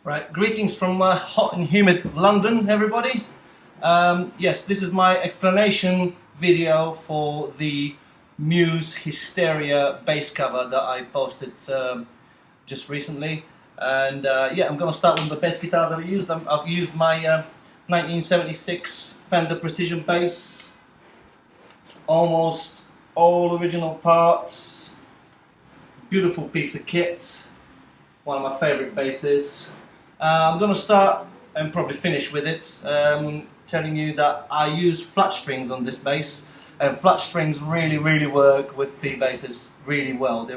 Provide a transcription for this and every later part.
Right, greetings from hot and humid London, everybody. Yes, this is my explanation video for the Muse Hysteria bass cover that I posted just recently. And yeah, I'm going to start with the bass guitar that I used. I've used my 1976 Fender Precision Bass. Almost all original parts. Beautiful piece of kit. One of my favourite basses. I'm going to start and probably finish with it, telling you that I use flat strings on this bass, and flat strings really work with P basses really well. They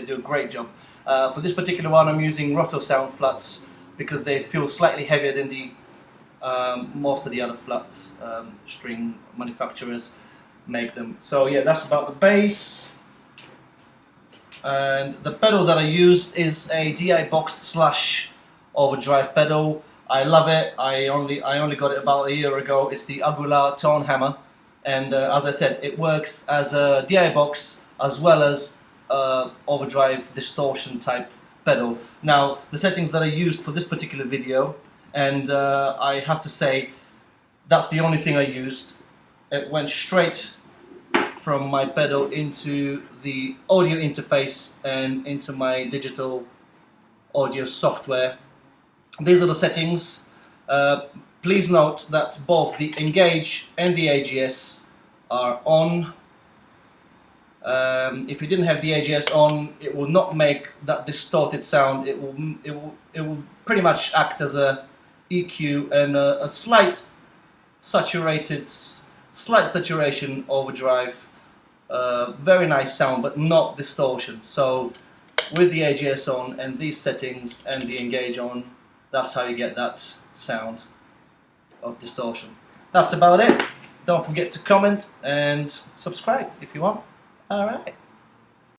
do a great job. For this particular one, I'm using Roto Sound flats because they feel slightly heavier than the most of the other flats string manufacturers make them. So yeah, that's about the bass. And the pedal that I used is a DI box / overdrive pedal. I love it. I only got it about a year ago. It's the Aguilar Tone Hammer, and as I said, it works as a DI box as well as overdrive distortion type pedal. Now, the settings that I used for this particular video, and I have to say that's the only thing I used. It went straight from my pedal into the audio interface and into my digital audio software. These are the settings. Please note that both the Engage and the AGS are on. If you didn't have the AGS on, it will not make that distorted sound. It will pretty much act as a EQ and a slight saturation overdrive. Very nice sound, but not distortion. So with the AGS on and these settings and the Engage on, that's how you get that sound of distortion. That's about it. Don't forget to comment and subscribe if you want. Alright.